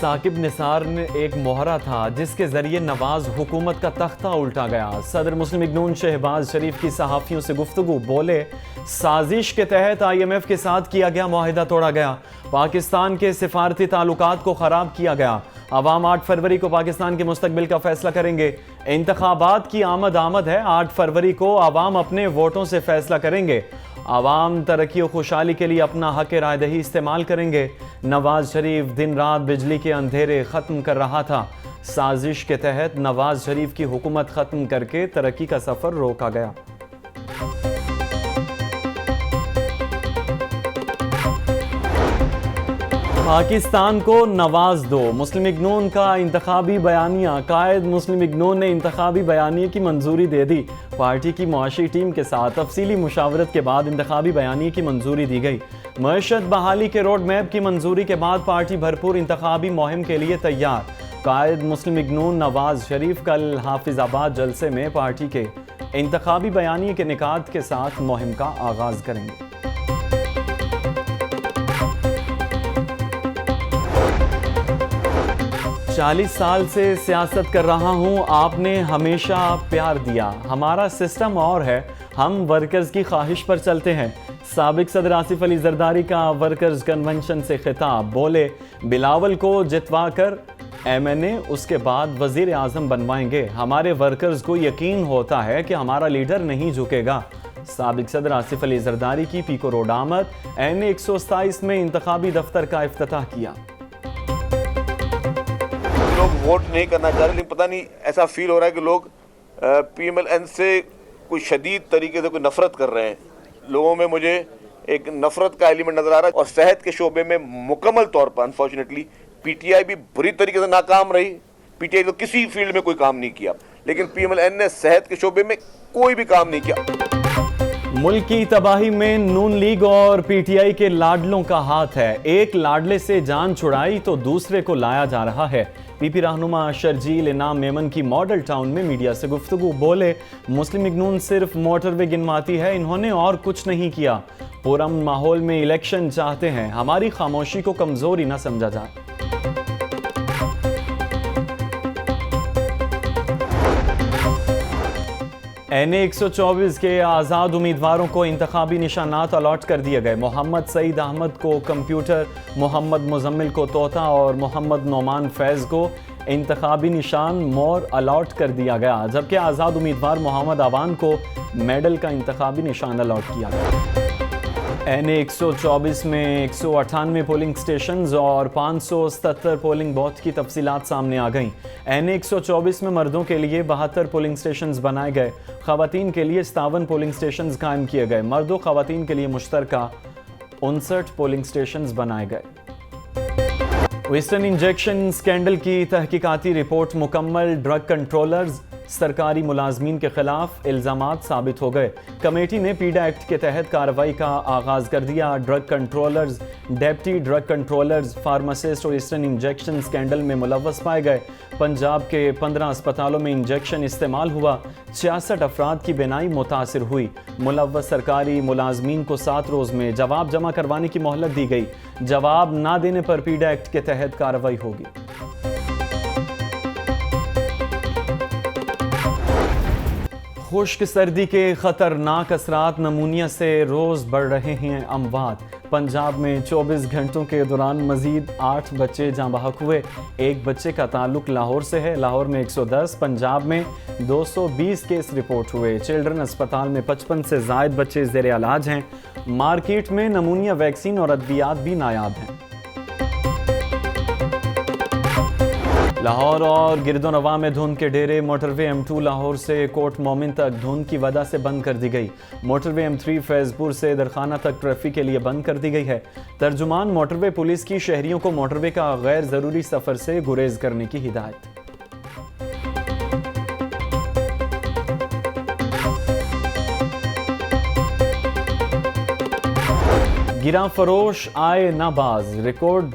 ثاقب نثار نے ایک مہرہ تھا جس کے ذریعے نواز حکومت کا تختہ الٹا گیا۔ صدر مسلم لیگ نون شہباز شریف کی صحافیوں سے گفتگو، بولے سازش کے تحت IMF کے ساتھ کیا گیا معاہدہ توڑا گیا، پاکستان کے سفارتی تعلقات کو خراب کیا گیا، عوام 8 فروری کو پاکستان کے مستقبل کا فیصلہ کریں گے، انتخابات کی آمد ہے، 8 فروری کو عوام اپنے ووٹوں سے فیصلہ کریں گے، عوام ترقی و خوشحالی کے لیے اپنا حق رائے دہی استعمال کریں گے۔ نواز شریف دن رات بجلی کے اندھیرے ختم کر رہا تھا، سازش کے تحت نواز شریف کی حکومت ختم کر کے ترقی کا سفر روکا گیا۔ پاکستان کو نواز دو، مسلم لیگ نون کا انتخابی بیانیہ۔ قائد مسلم لیگ نون نے انتخابی بیانیے کی منظوری دے دی۔ پارٹی کی معاشی ٹیم کے ساتھ تفصیلی مشاورت کے بعد انتخابی بیانیے کی منظوری دی گئی۔ معیشت بحالی کے روڈ میپ کی منظوری کے بعد پارٹی بھرپور انتخابی مہم کے لیے تیار۔ قائد مسلم لیگ نون نواز شریف کل حافظ آباد جلسے میں پارٹی کے انتخابی بیانیے کے نکات کے ساتھ مہم کا آغاز کریں گے۔ 40 سال سے سیاست کر رہا ہوں، آپ نے ہمیشہ پیار دیا، ہمارا سسٹم اور ہے، ہم ورکرز کی خواہش پر چلتے ہیں۔ سابق صدر آصف علی زرداری کا ورکرز کنونشن سے خطاب، بولے بلاول کو جتوا کر MNA اس کے بعد وزیر اعظم بنوائیں گے، ہمارے ورکرز کو یقین ہوتا ہے کہ ہمارا لیڈر نہیں جھکے گا۔ سابق صدر آصف علی زرداری کی پیکو روڈ آمد، NA 127 میں انتخابی دفتر کا افتتاح کیا۔ لوگ ووٹ نہیں کرنا چاہ رہے، لیکن پتہ نہیں ایسا فیل ہو رہا ہے کہ لوگ PMLN سے کوئی شدید طریقے سے کوئی نفرت کر رہے ہیں۔ لوگوں میں مجھے ایک نفرت کا ایلیمنٹ نظر آ رہا ہے، اور صحت کے شعبے میں مکمل طور پر انفارچونیٹلی PTI بھی بری طریقے سے ناکام رہی۔ PTI تو کسی فیلڈ میں کوئی کام نہیں کیا، لیکن PMLN نے صحت کے شعبے میں کوئی بھی کام نہیں کیا۔ ملک کی تباہی میں نون لیگ اور PTI کے لاڈلوں کا ہاتھ ہے، ایک لاڈلے سے جان چھڑائی تو دوسرے کو لایا جا رہا ہے۔ PP رہنما شرجیل انعام میمن کی ماڈل ٹاؤن میں میڈیا سے گفتگو، بولے مسلم لیگ نون صرف موٹر وے گنواتی ہے، انہوں نے اور کچھ نہیں کیا، پرامن ماحول میں الیکشن چاہتے ہیں، ہماری خاموشی کو کمزوری نہ سمجھا جائے۔ NA 124 کے آزاد امیدواروں کو انتخابی نشانات الاٹ کر دیے گئے، محمد سعید احمد کو کمپیوٹر، محمد مزمل کو طوطا اور محمد نعمان فیض کو انتخابی نشان مور الاٹ کر دیا گیا، جبکہ آزاد امیدوار محمد عوان کو میڈل کا انتخابی نشان الاٹ کیا گیا۔ NA 124 میں 198 پولنگ سٹیشنز اور 577 پولنگ بوتھ کی تفصیلات سامنے آ گئیں۔ NA 124 میں مردوں کے لیے 72 پولنگ سٹیشنز بنائے گئے، خواتین کے لیے 57 پولنگ سٹیشنز قائم کیے گئے، مرد و خواتین کے لیے مشترکہ 59 پولنگ سٹیشنز بنائے گئے۔ ویسٹرن انجیکشن سکینڈل کی تحقیقاتی رپورٹ مکمل، ڈرگ کنٹرولرز، سرکاری ملازمین کے خلاف الزامات ثابت ہو گئے، کمیٹی نے پیڈا ایکٹ کے تحت کارروائی کا آغاز کر دیا۔ Drug controllers, deputy drug controllers, pharmacist اور ایسٹرن انجیکشن سکینڈل میں ملوث پائے گئے۔ پنجاب کے 15 اسپتالوں میں انجیکشن استعمال ہوا، 66 افراد کی بینائی متاثر ہوئی۔ ملوث سرکاری ملازمین کو 7 روز میں جواب جمع کروانے کی مہلت دی گئی، جواب نہ دینے پر پیڈا ایکٹ کے تحت کارروائی ہوگی۔ خشک سردی کے خطرناک اثرات، نمونیا سے روز بڑھ رہے ہیں اموات۔ پنجاب میں 24 گھنٹوں کے دوران مزید 8 بچے جاں بحق ہوئے، ایک بچے کا تعلق لاہور سے ہے، لاہور میں 110، پنجاب میں 220 کیس رپورٹ ہوئے۔ چلڈرن اسپتال میں 55 سے زائد بچے زیر علاج ہیں۔ مارکیٹ میں نمونیا ویکسین اور ادویات بھی نایاب ہیں۔ لاہور اور گرد و نواح میں دھند کے ڈیرے، موٹر وے M2 لاہور سے کوٹ مومن تک دھند کی وجہ سے بند کر دی گئی، موٹر وے M3 فیض پور سے درخانہ تک ٹریفک کے لیے بند کر دی گئی ہے۔ ترجمان موٹر وے پولیس کی شہریوں کو موٹر وے کا غیر ضروری سفر سے گریز کرنے کی ہدایت۔ گراں فروش آئے نہ باز، ریکارڈ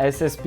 SSP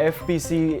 FPC